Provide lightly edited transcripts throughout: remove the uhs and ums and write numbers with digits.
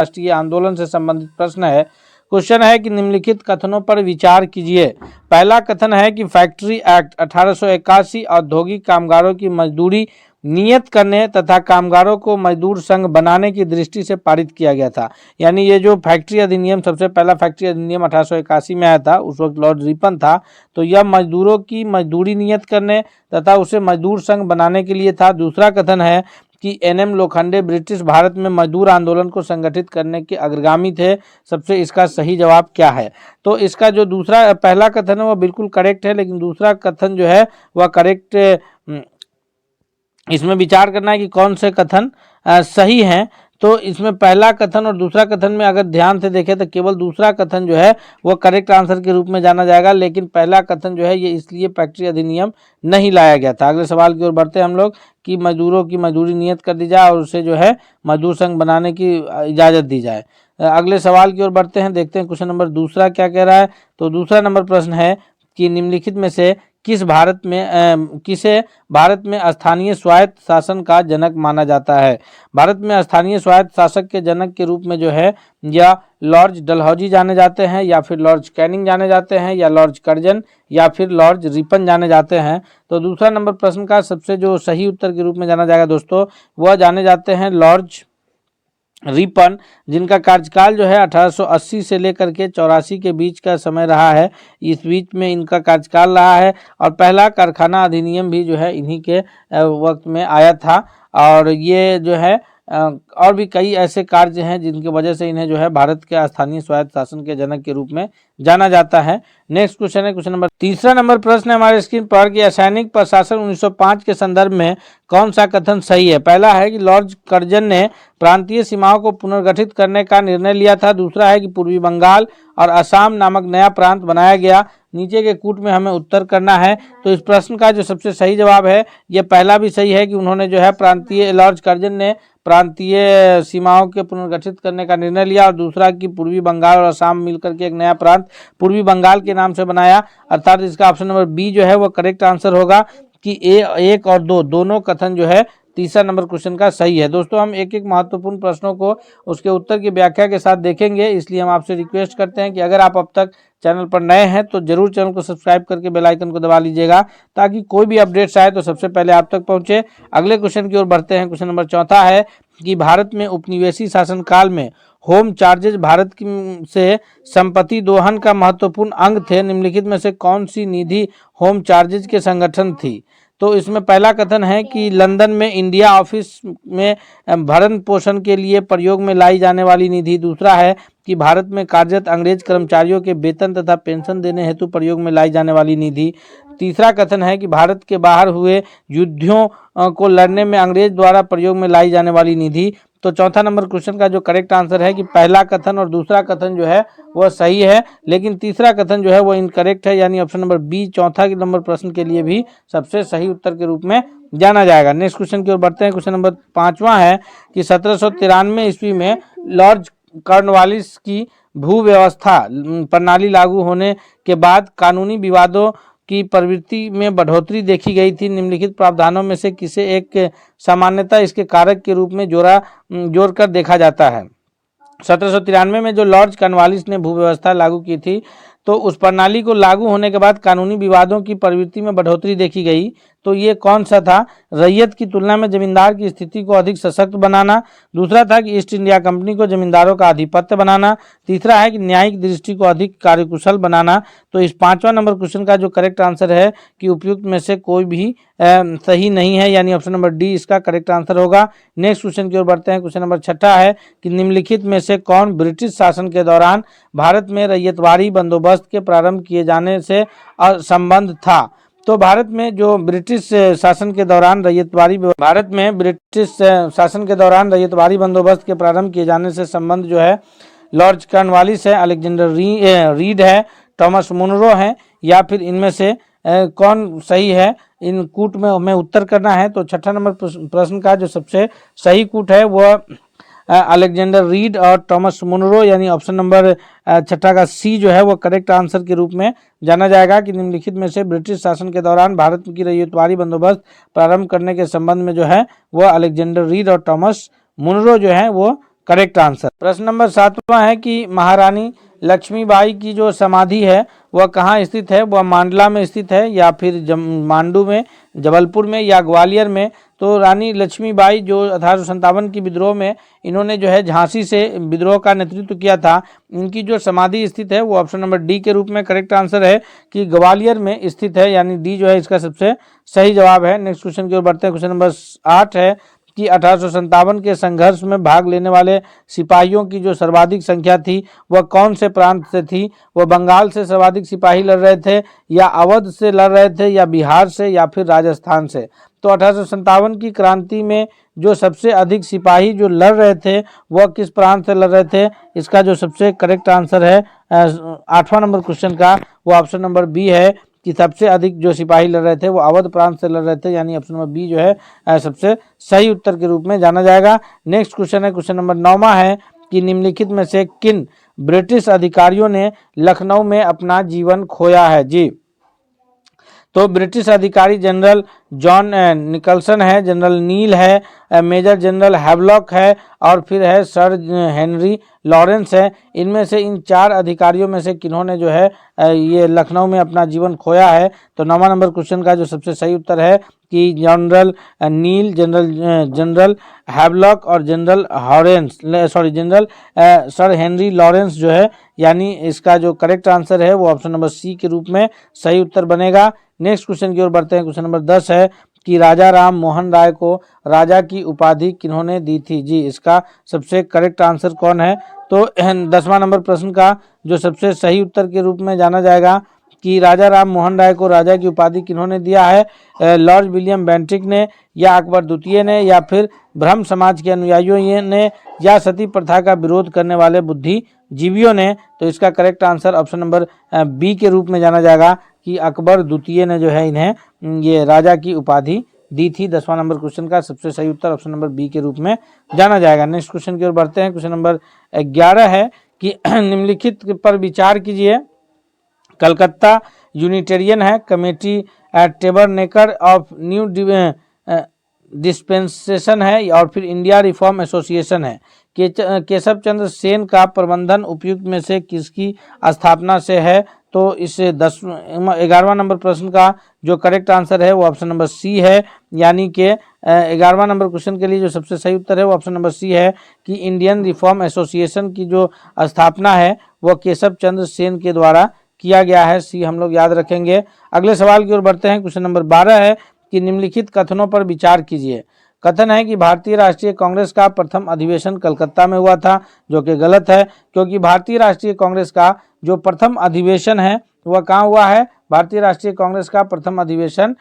राष्ट्रीय आंदोलन से संबंधित प्रश्न है। क्वेश्चन है कि निम्नलिखित कथनों पर विचार कीजिए। पहला कथन है कि फैक्ट्री एक्ट 1881 औद्योगिक कामगारों की मजदूरी नियत करने तथा कामगारों को मजदूर संघ बनाने की दृष्टि से पारित किया गया था। यानी ये जो फैक्ट्री अधिनियम, सबसे पहला फैक्ट्री अधिनियम 1881 में आया था, उस वक्त लॉर्ड रिपन था। तो यह मजदूरों की मजदूरी नियत करने तथा उसे मजदूर संघ बनाने के लिए था। दूसरा कथन है कि एनएम लोखंडे ब्रिटिश भारत में मजदूर आंदोलन को संगठित करने के अग्रगामी थे। सबसे इसका सही जवाब क्या है? तो इसका जो पहला कथन है वह बिल्कुल करेक्ट है, लेकिन दूसरा कथन जो है वह करेक्ट, इसमें विचार करना है कि कौन से कथन सही हैं। तो इसमें पहला कथन और दूसरा कथन में अगर ध्यान से देखें तो केवल दूसरा कथन जो है वो करेक्ट आंसर के रूप में जाना जाएगा, लेकिन पहला कथन जो है ये इसलिए फैक्ट्री अधिनियम नहीं लाया गया था। अगले सवाल की ओर बढ़ते हैं हम लोग कि मजदूरों की मजदूरी नियत कर दी जाए और उसे जो है मजदूर संघ बनाने की इजाज़त दी जाए। अगले सवाल की ओर बढ़ते हैं, देखते हैं क्वेश्चन नंबर दूसरा क्या कह रहा है। तो दूसरा नंबर प्रश्न है कि निम्नलिखित में से किसे भारत में स्थानीय स्वायत्त शासन का जनक माना जाता है? भारत में स्थानीय स्वायत्त शासक के जनक के रूप में जो है या लॉर्ड डलहौजी जाने जाते हैं, या फिर लॉर्ड कैनिंग जाने जाते हैं, या लॉर्ड कर्जन, या फिर लॉर्ड रिपन जाने जाते हैं। तो दूसरा नंबर प्रश्न का सबसे जो सही उत्तर के रूप में जाना जाएगा दोस्तों, वह जाने जाते हैं लॉर्ड रिपन, जिनका कार्यकाल जो है 1880 से लेकर के 84 के बीच का समय रहा है। इस बीच में इनका कार्यकाल रहा है और पहला कारखाना अधिनियम भी जो है इन्हीं के वक्त में आया था। और ये जो है और भी कई ऐसे कार्य हैं जिनकी वजह से इन्हें जो है भारत के स्थानीय स्वायत्त शासन के जनक के रूप में जाना जाता है। नेक्स्ट क्वेश्चन है क्वेश्चन नंबर तीसरा नंबर प्रश्न है हमारे स्क्रीन पर कि असैनिक प्रशासन 1905 के संदर्भ में कौन सा कथन सही है? पहला है कि लॉर्ड कर्जन ने प्रांतीय सीमाओं को पुनर्गठित करने का निर्णय लिया था। दूसरा है कि पूर्वी बंगाल और असम नामक नया प्रांत बनाया गया। नीचे के कूट में हमें उत्तर करना है। तो इस प्रश्न का जो सबसे सही जवाब है, यह पहला भी सही है कि उन्होंने जो है लॉर्ड कर्जन ने प्रांतीय सीमाओं के पुनर्गठित करने का निर्णय लिया, और दूसरा कि पूर्वी बंगाल और असम मिलकर के एक नया प्रांत पूर्वी बंगाल के नाम से बनाया। अर्थात इसका ऑप्शन नंबर बी जो है वो करेक्ट आंसर होगा कि एक और दो दोनों कथन जो है तीसरा नंबर क्वेश्चन का सही है। दोस्तों हम एक एक महत्वपूर्ण प्रश्नों को उसके उत्तर की व्याख्या के साथ देखेंगे, इसलिए हम आपसे रिक्वेस्ट करते हैं कि अगर आप अब तक चैनल पर नए हैं तो जरूर चैनल को सब्सक्राइब करके बेल आइकन को दबा लीजिएगा, ताकि कोई भी अपडेट्स आए तो सबसे पहले आप तक पहुंचे। अगले क्वेश्चन की ओर बढ़ते हैं। क्वेश्चन नंबर चौथा है कि भारत में उपनिवेशी शासनकाल में होम चार्जेज भारत से संपत्ति दोहन का महत्वपूर्ण अंग थे। निम्नलिखित में से कौन सी निधि होम चार्जेज के संगठन थी? तो इसमें पहला कथन है कि लंदन में इंडिया ऑफिस में भरण पोषण के लिए प्रयोग में लाई जाने वाली निधि। दूसरा है कि भारत में कार्यरत अंग्रेज कर्मचारियों के वेतन तथा पेंशन देने हेतु प्रयोग में लाई जाने वाली निधि। तीसरा कथन है कि भारत के बाहर हुए युद्धों को लड़ने में अंग्रेज द्वारा प्रयोग में लाई जाने वाली निधि। तो चौथा नंबर क्वेश्चन का जो करेक्ट आंसर है कि पहला कथन और दूसरा कथन जो है वह सही है, लेकिन तीसरा कथन जो है वो इनकरेक्ट है, यानी ऑप्शन नंबर बी चौथा नंबर प्रश्न के लिए भी सबसे सही उत्तर के रूप में जाना जाएगा। नेक्स्ट क्वेश्चन की ओर बढ़ते हैं। क्वेश्चन नंबर 5वां है कि 1793 ईस्वी में लॉर्ड कॉर्नवालिस की भू व्यवस्था प्रणाली लागू होने के बाद कानूनी विवादों की प्रवृत्ति में बढ़ोतरी देखी गई थी। निम्नलिखित प्रावधानों में से किसे एक सामान्यता इसके कारक के रूप में जोड़कर देखा जाता है? 1793 में जो लॉर्ड कॉर्नवालिस ने भू व्यवस्था लागू की थी, तो उस प्रणाली को लागू होने के बाद कानूनी विवादों की प्रवृत्ति में बढ़ोतरी देखी गई। तो ये कौन सा था? रैयत की तुलना में जमींदार की स्थिति को अधिक सशक्त बनाना। दूसरा था कि ईस्ट इंडिया कंपनी को जमींदारों का आधिपत्य बनाना। तीसरा है कि न्यायिक दृष्टि को अधिक कार्यकुशल बनाना। तो इस 5वां नंबर क्वेश्चन का जो करेक्ट आंसर है कि उपयुक्त में से कोई भी सही नहीं है, यानी ऑप्शन नंबर डी इसका करेक्ट आंसर होगा। नेक्स्ट क्वेश्चन की ओर बढ़ते हैं। क्वेश्चन नंबर 6 है कि निम्नलिखित में से कौन ब्रिटिश शासन के दौरान भारत में रैयतवाड़ी बंदोबस्त के प्रारंभ किए जाने से संबंध था? तो भारत में जो ब्रिटिश शासन के दौरान रैयतवाड़ी बंदोबस्त के प्रारंभ किए जाने से संबंध जो है लॉर्ड कॉर्नवालिस है, अलेक्जेंडर रीड है, थॉमस मुनरो है, या फिर इनमें से कौन सही है? इन कूट में हमें उत्तर करना है। तो 6 नंबर प्रश्न का जो सबसे सही कूट है वह अलेक्जेंडर रीड और थॉमस मुनरो, यानी ऑप्शन नंबर 6 का सी जो है वो करेक्ट आंसर के रूप में जाना जाएगा कि निम्नलिखित में से ब्रिटिश शासन के दौरान भारत की रैयतवाड़ी बंदोबस्त प्रारंभ करने के संबंध में जो है वो अलेक्जेंडर रीड और थॉमस मुनरो जो है वो करेक्ट आंसर। प्रश्न नंबर 7वां है कि महारानी लक्ष्मीबाई की जो समाधि है वह कहाँ स्थित है, वह मांडला में स्थित है या फिर मांडू में, जबलपुर में या ग्वालियर में। तो रानी लक्ष्मीबाई जो 1857 की विद्रोह में इन्होंने जो है झांसी से विद्रोह का नेतृत्व किया था, इनकी जो समाधि स्थित है वो ऑप्शन नंबर डी के रूप में करेक्ट आंसर है कि ग्वालियर में स्थित है, यानी डी जो है इसका सबसे सही जवाब है। नेक्स्ट क्वेश्चन की ओर बढ़ते हैं। क्वेश्चन नंबर 8 है कि 1857 के संघर्ष में भाग लेने वाले सिपाहियों की जो सर्वाधिक संख्या थी वह कौन से प्रांत से थी। वह बंगाल से सर्वाधिक सिपाही लड़ रहे थे, या अवध से लड़ रहे थे, या बिहार से, या फिर राजस्थान से। तो 1857 की क्रांति में जो सबसे अधिक सिपाही जो लड़ रहे थे वह किस प्रांत से लड़ रहे थे, इसका जो सबसे करेक्ट आंसर है 8वां नंबर क्वेश्चन का वो ऑप्शन नंबर बी है कि सबसे अधिक जो सिपाही लड़ रहे थे वो अवध प्रांत से लड़ रहे थे, यानी ऑप्शन नंबर बी जो है सबसे सही उत्तर के रूप में जाना जाएगा। नेक्स्ट क्वेश्चन है क्वेश्चन नंबर 9वां है कि निम्नलिखित में से किन ब्रिटिश अधिकारियों ने लखनऊ में अपना जीवन खोया है। जी, तो ब्रिटिश अधिकारी जनरल जॉन निकलसन है, जनरल नील है, मेजर जनरल हैवलॉक है और फिर है सर हेनरी लॉरेंस है। इनमें से इन 4 अधिकारियों में से किन्होंने जो है ये लखनऊ में अपना जीवन खोया है। तो 9वां नंबर क्वेश्चन का जो सबसे सही उत्तर है कि जनरल नील, जनरल हैवलॉक और general general sir Henry Lawrence जो है, यानी इसका जो करेक्ट आंसर है वो ऑप्शन नंबर सी के रूप में सही उत्तर बनेगा। नेक्स्ट क्वेश्चन की ओर बढ़ते हैं। क्वेश्चन नंबर 10 है कि राजा राम मोहन राय को राजा की उपाधि किन्होंने दी थी। जी, इसका सबसे करेक्ट आंसर कौन है। तो 10वां नंबर प्रश्न का जो सबसे सही उत्तर के रूप में जाना जाएगा कि राजा राम मोहन राय को राजा की उपाधि किन्होंने दिया है, लॉर्ड विलियम बेंटिक ने, या अकबर द्वितीय ने, या फिर ब्रह्म समाज के अनुयायियों ने, या सती प्रथा का विरोध करने वाले बुद्धिजीवियों ने। तो इसका correct answer option number B के रूप में जाना जाएगा कि अकबर द्वितीय ने जो है इन्हें ये राजा की उपाधि दी थी। 10वां नंबर क्वेश्चन का सबसे सही उत्तर ऑप्शन नंबर बी के रूप में जाना जाएगा। नेक्स्ट क्वेश्चन की ओर बढ़ते हैं। क्वेश्चन नंबर 11 है कि निम्नलिखित पर विचार कीजिए। कलकत्ता यूनिटेरियन है, कमेटी टेबरनेकर ऑफ न्यू डिस्पेंसेशन है और फिर इंडिया रिफॉर्म एसोसिएशन है। केशव चंद्र सेन का प्रबंधन उपयुक्त में से किसकी स्थापना से है। तो इस 11वां नंबर प्रश्न का जो करेक्ट आंसर है वो ऑप्शन नंबर सी है, यानी कि 11वां नंबर क्वेश्चन के लिए जो सबसे सही उत्तर है वो ऑप्शन नंबर सी है कि इंडियन रिफॉर्म एसोसिएशन की जो स्थापना है वो केशव चंद्र सेन के द्वारा किया गया है। सी हम लोग याद रखेंगे। अगले सवाल की ओर बढ़ते हैं। क्वेश्चन नंबर 12 है कि निम्नलिखित कथनों पर विचार कीजिए। कथन है कि भारतीय राष्ट्रीय कांग्रेस का प्रथम अधिवेशन कलकत्ता में हुआ था, जो कि गलत है, क्योंकि भारतीय राष्ट्रीय कांग्रेस का जो प्रथम अधिवेशन है वह कहाँ हुआ है। भारतीय राष्ट्रीय कांग्रेस का प्रथम अधिवेशन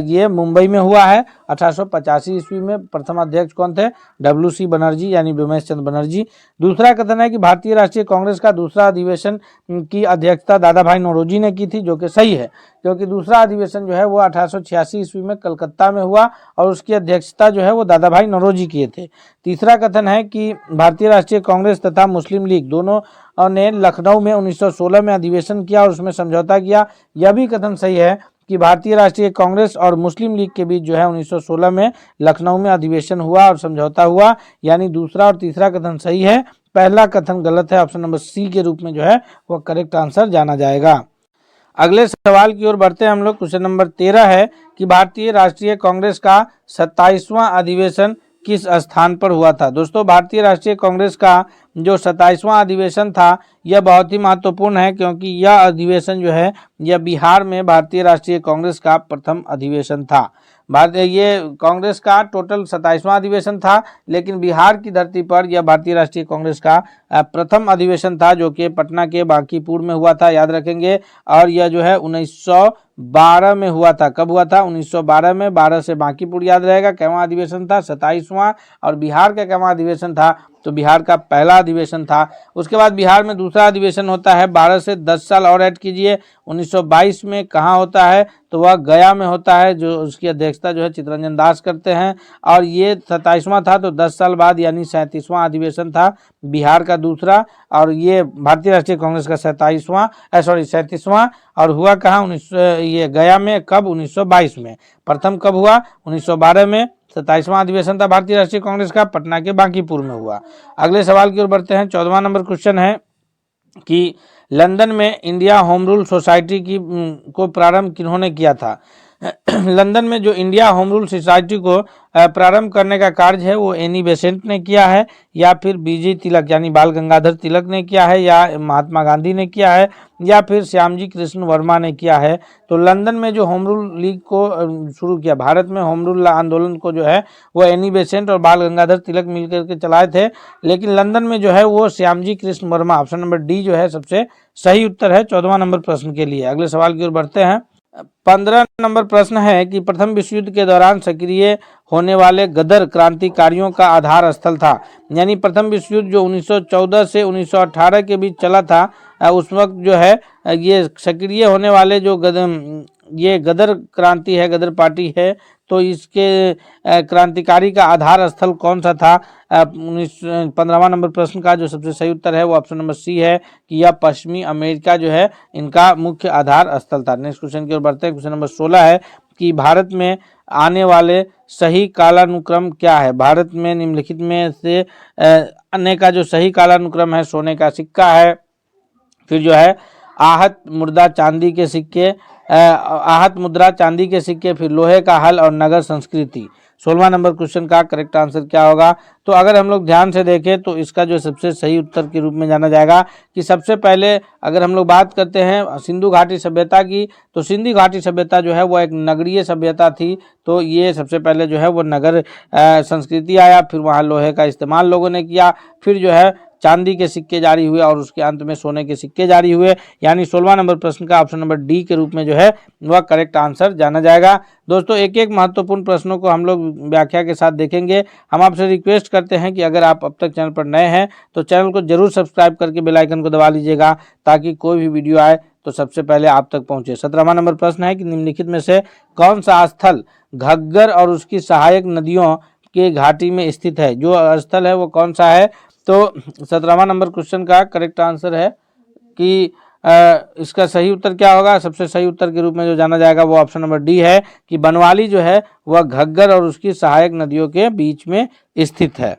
ये मुंबई में हुआ है। 1885 ईस्वी में प्रथम अध्यक्ष कौन थे, WC बनर्जी, यानी व्योमेश चंद्र बनर्जी। दूसरा कथन है कि भारतीय राष्ट्रीय कांग्रेस का दूसरा अधिवेशन की अध्यक्षता दादा भाई नौरोजी ने की थी, जो कि सही है, क्योंकि दूसरा अधिवेशन जो है वो 1886 ईस्वी में कलकत्ता में हुआ और उसकी अध्यक्षता जो है वो दादा भाई नौरोजी किए थे। तीसरा कथन है कि भारतीय राष्ट्रीय कांग्रेस तथा मुस्लिम लीग दोनों ने लखनऊ में 1916 में अधिवेशन किया और उसमें समझौता किया। यह भी कथन सही है कि भारतीय राष्ट्रीय कांग्रेस और मुस्लिम लीग के बीच जो है 1916 में लखनऊ में अधिवेशन हुआ और समझौता हुआ, यानी दूसरा और तीसरा कथन सही है, पहला कथन गलत है। ऑप्शन नंबर सी के रूप में जो है वो करेक्ट आंसर जाना जाएगा। अगले सवाल की ओर बढ़ते हैं हम लोग। क्वेश्चन नंबर 13 है कि भारतीय राष्ट्रीय कांग्रेस का 27वां अधिवेशन किस स्थान पर हुआ था। दोस्तों, भारतीय राष्ट्रीय कांग्रेस का जो 27वां अधिवेशन था यह बहुत ही महत्वपूर्ण है, क्योंकि यह अधिवेशन जो है यह बिहार में भारतीय राष्ट्रीय कांग्रेस का प्रथम अधिवेशन था। ये कांग्रेस का टोटल 27वां अधिवेशन था, लेकिन बिहार की धरती पर यह भारतीय राष्ट्रीय कांग्रेस का प्रथम अधिवेशन था, जो कि पटना के बांकीपुर में हुआ था, याद रखेंगे। और यह जो है 1912 में हुआ था। कब हुआ था, 1912 में। 12 से बांकीपुर याद रहेगा। कैवां अधिवेशन था, 27वां। और बिहार का कैवां अधिवेशन था, तो बिहार का पहला अधिवेशन था। उसके बाद बिहार में दूसरा अधिवेशन होता है। 12 से 10 साल और ऐड कीजिए। 1922 में कहाँ होता है, तो वह गया में होता है, जो उसकी अध्यक्षता जो है चित्तरंजन दास करते हैं। और ये 27वां था, तो 10 साल बाद यानी 37वां अधिवेशन था बिहार का दूसरा। और ये भारतीय राष्ट्रीय कांग्रेस का 37वां। और हुआ कहाँ, ये गया में। कब, 1922 में। प्रथम कब हुआ, 1912 में। 27वां अधिवेशन था भारतीय राष्ट्रीय कांग्रेस का, पटना के बांकीपुर में हुआ। अगले सवाल की ओर बढ़ते हैं। 14वां नंबर क्वेश्चन है कि लंदन में इंडिया होम रूल सोसाइटी की को प्रारंभ किन्होंने किया था। लंदन में जो इंडिया होम रूल सोसाइटी को प्रारंभ करने का कार्य है वो एनी बेसेंट ने किया है, या फिर बीजी तिलक यानी बाल गंगाधर तिलक ने किया है, या महात्मा गांधी ने किया है, या फिर श्यामजी कृष्ण वर्मा ने किया है। तो लंदन में जो होम रूल लीग को शुरू किया, भारत में होम रूल आंदोलन को जो है वो एनी बेसेंट और बाल गंगाधर तिलक मिलकर के चलाए थे, लेकिन लंदन में जो है वो Shyamji Krishna Verma, option number D जो है सबसे सही उत्तर है 14वां नंबर प्रश्न के लिए। अगले सवाल की ओर बढ़ते हैं। 15 नंबर प्रश्न है कि प्रथम विश्व युद्ध के दौरान सक्रिय होने वाले गदर क्रांतिकारियों का आधार स्थल था। यानी प्रथम विश्व युद्ध जो 1914 से 1918 के बीच चला था, उस वक्त जो है ये सक्रिय होने वाले जो ये गदर क्रांति है, गदर पार्टी है, तो इसके क्रांतिकारी का आधार स्थल कौन सा था। 15वां नंबर प्रश्न का जो सबसे सही उत्तर है वो ऑप्शन नंबर सी है कि यह पश्चिमी अमेरिका जो है इनका मुख्य आधार स्थल था। नेक्स्ट क्वेश्चन की ओर बढ़ते हैं। क्वेश्चन नंबर 16 है कि भारत में आने वाले सही कालानुक्रम क्या है। भारत में निम्नलिखित में से आने का जो सही कालानुक्रम है, सोने का सिक्का है, फिर जो है आहत मुद्रा चांदी के सिक्के, आहत मुद्रा चांदी के सिक्के, फिर लोहे का हल और नगर संस्कृति। 16वां नंबर क्वेश्चन का करेक्ट आंसर क्या होगा। तो अगर हम लोग ध्यान से देखें तो इसका जो सबसे सही उत्तर के रूप में जाना जाएगा कि सबसे पहले अगर हम लोग बात करते हैं सिंधु घाटी सभ्यता की, तो सिंधु घाटी सभ्यता जो है वो एक नगरीय सभ्यता थी। तो ये सबसे पहले जो है वो नगर संस्कृति आया, फिर वहाँ लोहे का इस्तेमाल लोगों ने किया, फिर जो है चांदी के सिक्के जारी हुए और उसके अंत में सोने के सिक्के जारी हुए। यानी 16वां नंबर प्रश्न का ऑप्शन नंबर डी के रूप में जो है वह करेक्ट आंसर जाना जाएगा। दोस्तों एक एक महत्वपूर्ण प्रश्नों को हम लोग व्याख्या के साथ देखेंगे। हम आपसे रिक्वेस्ट करते हैं कि अगर आप अब तक चैनल पर नए हैं तो चैनल को जरूर सब्सक्राइब करके बेल आइकन को दबा लीजिएगा, ताकि कोई भी वीडियो आए तो सबसे पहले आप तक पहुंचे। 17वां नंबर प्रश्न है कि निम्नलिखित में से कौन सा स्थल घग्गर और उसकी सहायक नदियों के घाटी में स्थित है। जो स्थल है वो कौन सा है। तो 17वां नंबर क्वेश्चन का करेक्ट आंसर है कि इसका सही उत्तर क्या होगा। सबसे सही उत्तर के रूप में जो जाना जाएगा वो ऑप्शन नंबर डी है कि बनवाली जो है वह घग्गर और उसकी सहायक नदियों के बीच में स्थित है।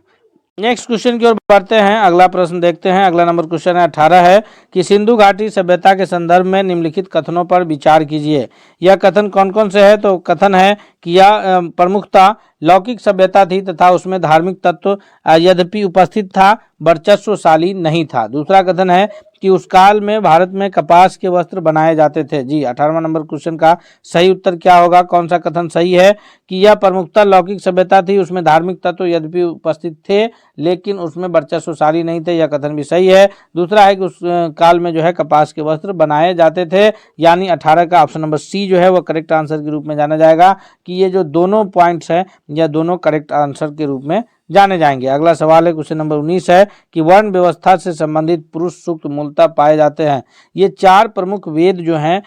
नेक्स्ट क्वेश्चन की ओर बढ़ते हैं। अगला प्रश्न देखते हैं। अगला नंबर क्वेश्चन है 18 है कि सिंधु घाटी सभ्यता के संदर्भ में निम्नलिखित कथनों पर विचार कीजिए। यह कथन कौन कौन से है। तो कथन है कि यह प्रमुखता लौकिक सभ्यता थी तथा उसमें धार्मिक तत्व यद्यपि उपस्थित था, वर्चस्वशाली नहीं था। दूसरा कथन है कि उस काल में भारत में कपास के वस्त्र बनाए जाते थे। जी 18वां नंबर क्वेश्चन का सही उत्तर क्या होगा, कौन सा कथन सही है कि यह प्रमुखता लौकिक सभ्यता थी, उसमें धार्मिक तत्व यद्यपि उपस्थित थे लेकिन उसमें वर्चस्वशाली नहीं थे। यह कथन भी सही है। दूसरा है कि उस काल में जो है कपास के वस्त्र बनाए जाते थे। यानी 18 का ऑप्शन नंबर सी जो है वह करेक्ट आंसर के रूप में जाना जाएगा कि ये जो दोनों पॉइंट्स हैं या दोनों करेक्ट आंसर के रूप में जाने जाएंगे। अगला सवाल है क्वेश्चन नंबर 19 है कि वर्ण व्यवस्था से संबंधित पुरुष सूक्त मूलतः पाए जाते हैं। ये 4 प्रमुख वेद जो हैं,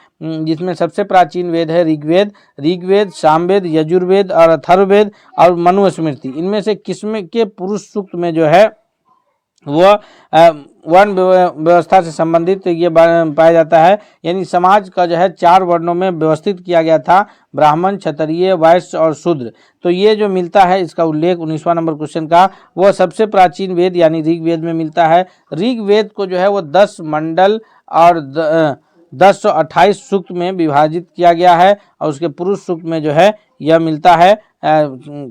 जिसमें सबसे प्राचीन वेद है ऋग्वेद, सामवेद, यजुर्वेद और अथर्ववेद और मनुस्मृति। इनमें से किसमें के पुरुष सूक्त में जो है वह वर्ण व्यवस्था से संबंधित ये पाया जाता है। यानी समाज का जो है 4 वर्णों में व्यवस्थित किया गया था, ब्राह्मण, क्षत्रिय, वैश्य और शूद्र। तो ये जो मिलता है इसका उल्लेख 19वां नंबर क्वेश्चन का वह सबसे प्राचीन वेद यानी ऋग्वेद में मिलता है। ऋग्वेद को जो है वो 10 मंडल और 1028 सूक्त में विभाजित किया गया है और उसके पुरुष सूक्त में जो है यह मिलता है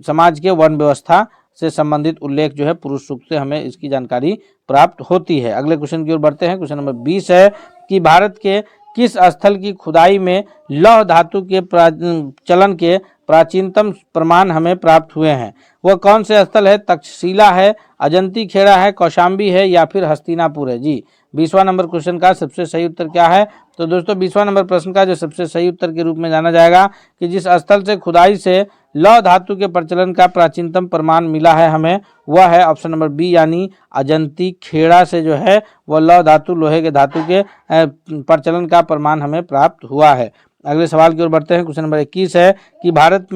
समाज के वर्ण व्यवस्था से संबंधित उल्लेख जो है पुरुष सूक्त से हमें इसकी जानकारी प्राप्त होती है। अगले क्वेश्चन की ओर बढ़ते हैं। क्वेश्चन नंबर 20 है कि भारत के किस स्थल की खुदाई में लौह धातु के चलन के प्राचीनतम प्रमाण हमें प्राप्त हुए हैं। वह कौन से स्थल है। तक्षशिला है, अजंती खेड़ा है, कौशाम्बी है या फिर हस्तिनापुर है। जी 20वां नंबर क्वेश्चन का सबसे सही उत्तर क्या है। तो दोस्तों 20वां नंबर प्रश्न का जो सबसे सही उत्तर के रूप में जाना जाएगा कि जिस स्थल से खुदाई से लौह धातु के प्रचलन का प्राचीनतम प्रमाण मिला है हमें, वह है ऑप्शन नंबर बी यानी अजंती खेड़ा से जो है वह लौह धातु लोहे के धातु के प्रचलन का प्रमाण हमें प्राप्त हुआ है। अगले सवाल की ओर बढ़ते हैं। क्वेश्चन नंबर 21 है कि भारत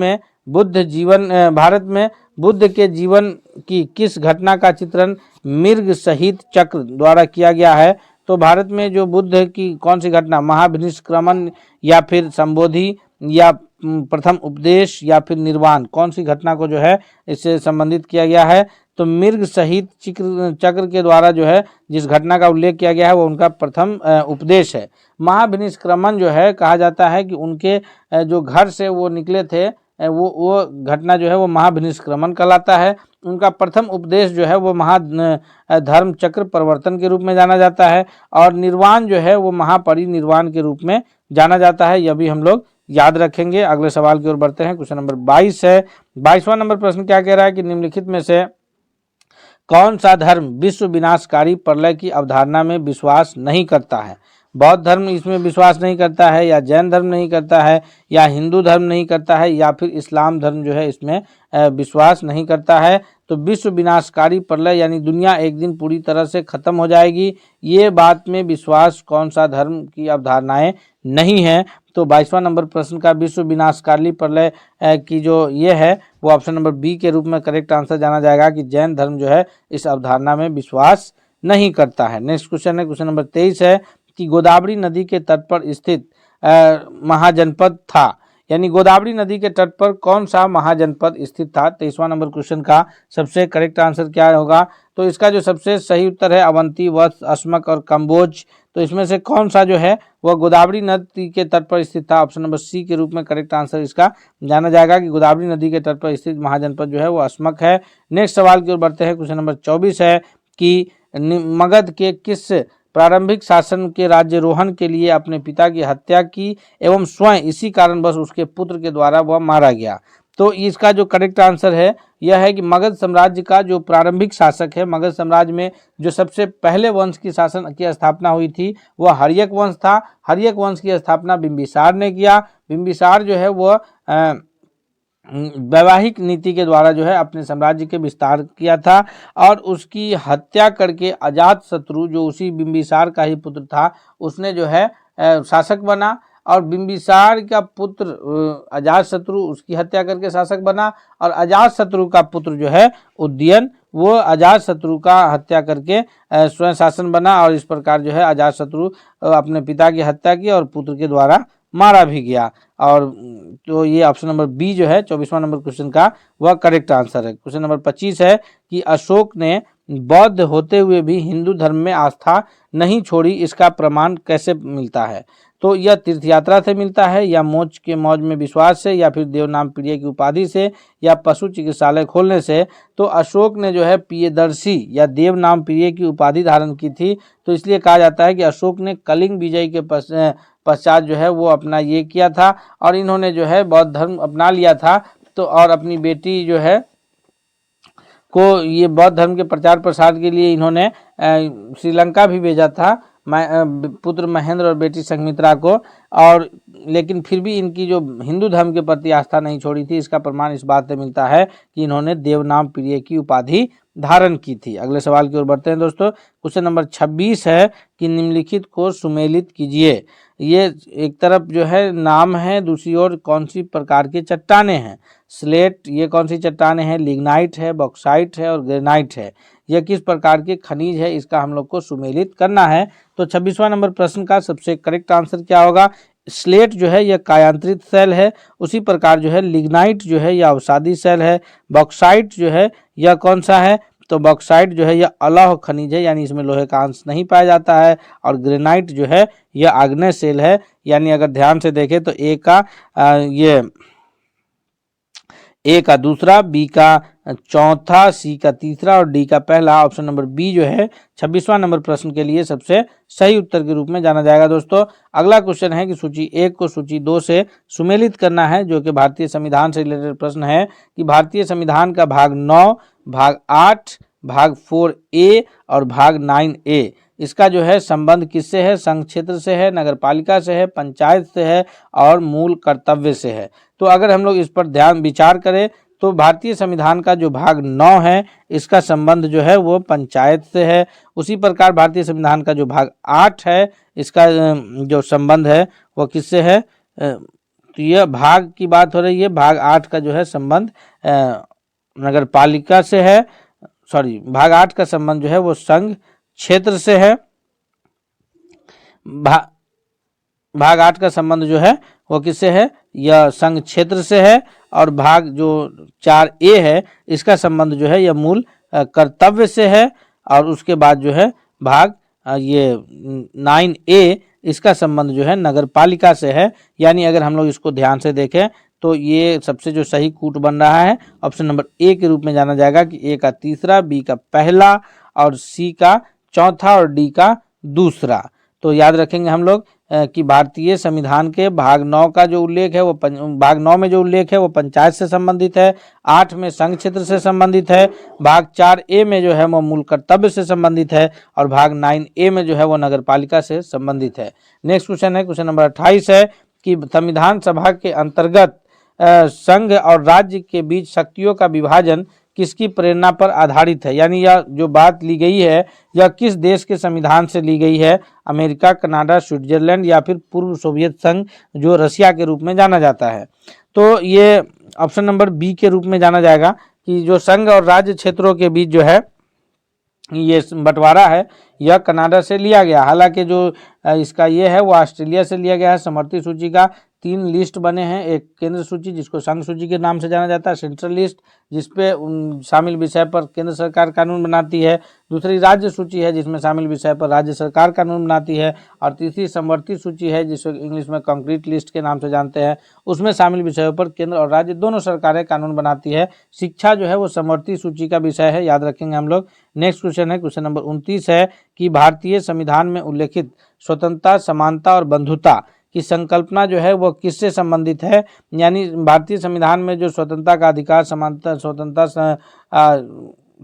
में बुद्ध के जीवन की किस घटना का चित्रण मृग सहित चक्र द्वारा किया गया है। तो भारत में जो बुद्ध की कौन सी घटना, महाभिनिष्क्रमण या फिर संबोधि या प्रथम उपदेश या फिर निर्वाण, कौन सी घटना को जो है इससे संबंधित किया गया है? तो मृग सहित चक्र के द्वारा जो है जिस घटना का उल्लेख किया गया है वो उनका प्रथम उपदेश है। महाभिनिष्क्रमण जो है कहा जाता है कि उनके जो घर से वो निकले थे वो घटना जो है वो महाभिनिष्क्रमण कहलाता है। उनका प्रथम उपदेश जो है वो धर्म चक्र परिवर्तन के रूप में जाना जाता है, और निर्वाण जो है वो महापरिनिर्वाण के रूप में जाना जाता है। यह भी हम लोग याद रखेंगे। अगले सवाल की ओर बढ़ते हैं। क्वेश्चन नंबर 22 है। 22वां नंबर प्रश्न क्या कह रहा है कि निम्नलिखित में से कौन सा धर्म विश्व विनाशकारी प्रलय की अवधारणा में विश्वास नहीं करता है? बौद्ध धर्म इसमें विश्वास नहीं करता है, या जैन धर्म नहीं करता है, या हिंदू धर्म नहीं करता है, या फिर इस्लाम धर्म जो है इसमें विश्वास नहीं करता है। तो विश्व विनाशकारी प्रलय यानी दुनिया एक दिन पूरी तरह से खत्म हो जाएगी, ये बात में विश्वास कौन सा धर्म की अवधारणाएं नहीं है? तो 22वां नंबर प्रश्न का विश्व विनाशकाली प्रलय की जो ये है वो ऑप्शन नंबर बी के रूप में करेक्ट आंसर जाना जाएगा कि जैन धर्म जो है इस अवधारणा में विश्वास नहीं करता है। नेक्स्ट क्वेश्चन है, क्वेश्चन नंबर 23 है कि गोदावरी नदी के तट पर स्थित महाजनपद था, यानी गोदावरी नदी के तट पर कौन सा महाजनपद स्थित था? 23वां नंबर क्वेश्चन का सबसे करेक्ट आंसर क्या होगा? तो इसका जो सबसे सही उत्तर है अवंती, वत्स, अस्मक और कंबोज। तो इसमें से कौन सा जो है वह गोदावरी नदी के तट पर स्थित था? ऑप्शन नंबर सी के रूप में करेक्ट आंसर इसका जाना जाएगा कि गोदावरी नदी के तट पर स्थित महाजनपद जो है वो अस्मक है। नेक्स्ट सवाल की ओर बढ़ते हैं। क्वेश्चन नंबर 24 है कि मगध के किस प्रारंभिक शासन के राज्यरोहण के लिए अपने पिता की हत्या की एवं स्वयं इसी कारणवश उसके पुत्र के द्वारा वह मारा गया? तो इसका जो करेक्ट आंसर है यह है कि मगध साम्राज्य का जो प्रारंभिक शासक है, मगध साम्राज्य में जो सबसे पहले वंश की शासन की स्थापना हुई थी वह हर्यक वंश था। हर्यक वंश की स्थापना बिंबिसार ने किया। बिंबिसार जो है वह वैवाहिक नीति के द्वारा जो है अपने साम्राज्य के विस्तार किया था, और उसकी हत्या करके अजातशत्रु जो उसी बिंबिसार का ही पुत्र था उसने जो है शासक बना, और बिंबिसार का पुत्र अजातशत्रु उसकी हत्या करके शासक बना, और अजातशत्रु का पुत्र जो है उदयन वो अजातशत्रु का हत्या करके स्वयं शासन बना, और इस प्रकार जो है अजातशत्रु अपने पिता की हत्या की और पुत्र के द्वारा मारा भी गया। और तो ये ऑप्शन नंबर बी जो है 24वां नंबर क्वेश्चन का वह करेक्ट आंसर है। क्वेश्चन नंबर 25 है कि अशोक ने बौद्ध होते हुए भी हिंदू धर्म में आस्था नहीं छोड़ी, इसका प्रमाण कैसे मिलता है? तो यह तीर्थ यात्रा से मिलता है, या मोक्ष के मौज में विश्वास से, या फिर देवनाम प्रिय की उपाधि से, या पशु चिकित्सालय खोलने से? तो अशोक ने जो है प्रियदर्शी या देवनाम प्रिय की उपाधि धारण की थी, तो इसलिए कहा जाता है कि अशोक ने कलिंग विजय के पश्चात जो है वो अपना ये किया था, और इन्होंने जो है बौद्ध धर्म अपना लिया था। तो और अपनी बेटी जो है को ये बौद्ध धर्म के प्रचार प्रसार के लिए इन्होंने श्रीलंका भी भेजा था, पुत्र महेंद्र और बेटी संघमित्रा को, और लेकिन फिर भी इनकी जो हिंदू धर्म के प्रति आस्था नहीं छोड़ी थी, इसका प्रमाण इस बात से मिलता है कि इन्होंने देवनाम प्रिय की उपाधि धारण की थी। अगले सवाल की ओर बढ़ते हैं दोस्तों। क्वेश्चन नंबर 26 है कि निम्नलिखित को सुमेलित कीजिए। ये एक तरफ जो है नाम है, दूसरी ओर कौन सी प्रकार की चट्टाने हैं? स्लेट, ये कौन सी चट्टाने हैं? लिग्नाइट है, बॉक्साइट है और ग्रेनाइट है। यह किस प्रकार के खनिज है, इसका हम लोग को सुमेलित करना है। तो 26वां नंबर प्रश्न का सबसे करेक्ट आंसर क्या होगा? स्लेट जो है यह कायांतरित सेल है, उसी प्रकार जो है लिग्नाइट जो है यह अवसादी सेल है। बॉक्साइट जो है यह कौन सा है? तो बॉक्साइट जो है यह अलौह खनिज है, यानी इसमें लोहे का अंश नहीं पाया जाता है। और ग्रेनाइट जो है यह आग्नेय सेल है, यानी अगर ध्यान से देखें तो ए का दूसरा, बी का चौथा, सी का तीसरा और डी का पहला। ऑप्शन नंबर बी जो है 26वां नंबर प्रश्न के लिए सबसे सही उत्तर के रूप में जाना जाएगा। दोस्तों अगला क्वेश्चन है कि सूची 1 को सूची 2 से सुमेलित करना है, जो कि भारतीय संविधान से रिलेटेड प्रश्न है कि भारतीय संविधान का भाग 9, भाग 8, भाग 4A और भाग 9A इसका जो है संबंध किससे है? संघ क्षेत्र से है, नगर पालिका से है, पंचायत से है और मूल कर्तव्य से है। तो अगर हम लोग इस पर ध्यान विचार करें तो भारतीय संविधान का जो भाग 9 है इसका संबंध जो है वो पंचायत से है। उसी प्रकार भारतीय संविधान का जो भाग 8 है इसका जो संबंध है वो किससे है? तो यह भाग की बात हो रही है। भाग 8 का जो है संबंध नगर पालिका से है, भाग 8 का संबंध जो है वो संघ क्षेत्र से है। भाग 8 का संबंध जो है वो किससे है? यह संघ क्षेत्र से है, और भाग जो 4A है इसका संबंध जो है यह मूल कर्तव्य से है, और उसके बाद जो है भाग ये 9A इसका संबंध जो है नगर पालिका से है। यानी अगर हम लोग इसको ध्यान से देखें तो ये सबसे जो सही कूट बन रहा है ऑप्शन नंबर ए के रूप में जाना जाएगा कि ए का तीसरा, बी का पहला, और सी का चौथा, और डी का दूसरा। तो याद रखेंगे हम लोग कि भारतीय संविधान के भाग 9 का जो उल्लेख है वो भाग 9 में जो उल्लेख है वो पंचायत से संबंधित है, 8 में संघ क्षेत्र से संबंधित है, भाग 4A में जो है वो मूल कर्तव्य से संबंधित है, और भाग 9A में जो है वो नगर पालिका से संबंधित है। नेक्स्ट क्वेश्चन है, क्वेश्चन नंबर 28 है कि संविधान सभा के अंतर्गत संघ और राज्य के बीच शक्तियों का विभाजन किसकी प्रेरणा पर आधारित है। यानी यह जो बात ली गई है यह किस देश के संविधान से ली गई है, अमेरिका, कनाडा, स्विट्जरलैंड या फिर पूर्व सोवियत संघ जो रसिया के रूप में जाना जाता है। तो ये ऑप्शन नंबर बी के रूप में जाना जाएगा कि जो संघ और राज्य क्षेत्रों के बीच जो है ये बंटवारा है यह कनाडा से लिया गया। हालांकि जो इसका ये है वो ऑस्ट्रेलिया से लिया गया है। समवर्ती सूची का 3 लिस्ट बने हैं, एक केंद्र सूची जिसको संघ सूची के नाम से जाना जाता है, सेंट्रल लिस्ट जिसपे शामिल विषय पर केंद्र सरकार कानून बनाती है, दूसरी राज्य सूची है जिसमें शामिल विषय पर राज्य सरकार कानून बनाती है, और तीसरी समवर्ती सूची है जिसको इंग्लिश में कंक्रीट लिस्ट के नाम से जानते हैं, उसमें शामिल विषयों पर केंद्र और राज्य दोनों सरकारें कानून बनाती है। शिक्षा जो है वो समवर्ती सूची का विषय है, याद रखेंगे हम लोग। नेक्स्ट क्वेश्चन है, क्वेश्चन नंबर 29 है कि भारतीय संविधान में उल्लेखित स्वतंत्रता, समानता और बंधुता की संकल्पना जो है वो किससे संबंधित है। यानी भारतीय संविधान में जो स्वतंत्रता का अधिकार,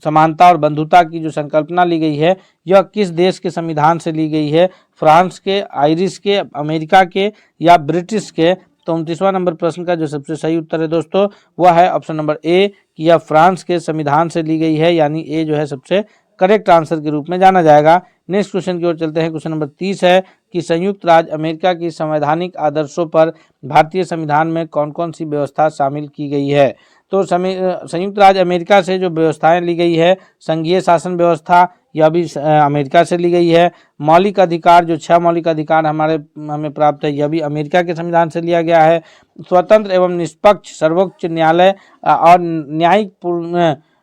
समानता और बंधुता की जो संकल्पना ली गई है यह किस देश के संविधान से ली गई है, फ्रांस के, आयरिश के, अमेरिका के या ब्रिटिश के। तो 29वां नंबर प्रश्न का जो सबसे सही उत्तर है दोस्तों वह है ऑप्शन नंबर ए कि यह फ्रांस के संविधान से ली गई है, यानी ए जो है सबसे करेक्ट आंसर के रूप में जाना जाएगा। नेक्स्ट क्वेश्चन की ओर चलते हैं, क्वेश्चन नंबर 30 है कि संयुक्त राज्य अमेरिका की संवैधानिक आदर्शों पर भारतीय संविधान में कौन कौन सी व्यवस्था शामिल की गई है। तो संयुक्त राज्य अमेरिका से जो व्यवस्थाएं ली गई है, संघीय शासन व्यवस्था यह भी अमेरिका से ली गई है, मौलिक अधिकार जो 6 मौलिक अधिकार हमें प्राप्त है यह भी अमेरिका के संविधान से लिया गया है, स्वतंत्र एवं निष्पक्ष सर्वोच्च न्यायालय और न्यायिक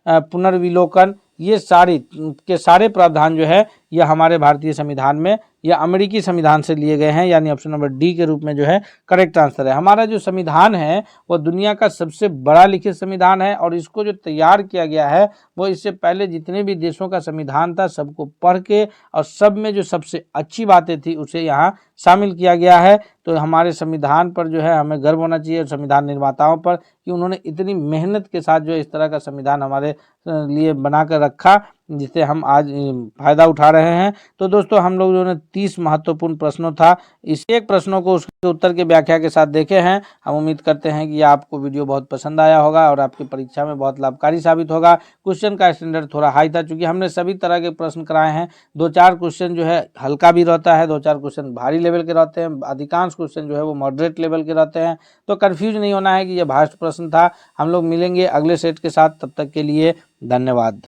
पुनर्विलोकन ये सारे प्रावधान जो है यह हमारे भारतीय संविधान में या अमेरिकी संविधान से लिए गए हैं, यानी ऑप्शन नंबर डी के रूप में जो है करेक्ट आंसर है। हमारा जो संविधान है वो दुनिया का सबसे बड़ा लिखित संविधान है, और इसको जो तैयार किया गया है वो इससे पहले जितने भी देशों का संविधान था सबको पढ़ के और सब में जो सबसे अच्छी बातें थी उसे यहाँ शामिल किया गया है। तो हमारे संविधान पर जो है हमें गर्व होना चाहिए, संविधान निर्माताओं पर, कि उन्होंने इतनी मेहनत के साथ जो इस तरह का संविधान हमारे लिए बनाकर रखा जिससे हम आज फायदा उठा रहे हैं। तो दोस्तों हम लोग जो ने 30 महत्वपूर्ण प्रश्नों था इस एक प्रश्नों को उसके उत्तर के व्याख्या के साथ देखे हैं। हम उम्मीद करते हैं कि आपको वीडियो बहुत पसंद आया होगा और आपकी परीक्षा में बहुत लाभकारी साबित होगा। क्वेश्चन का स्टैंडर्ड थोड़ा हाई था चूंकि हमने सभी तरह के प्रश्न कराए हैं। 2-4 क्वेश्चन जो है हल्का भी रहता है, 2-4 क्वेश्चन भारी लेवल के रहते हैं, अधिकांश क्वेश्चन जो है वो मॉडरेट लेवल के रहते हैं। तो कन्फ्यूज नहीं होना है कि यह भास्ट प्रश्न था। हम लोग मिलेंगे अगले सेट के साथ, तब तक के लिए धन्यवाद।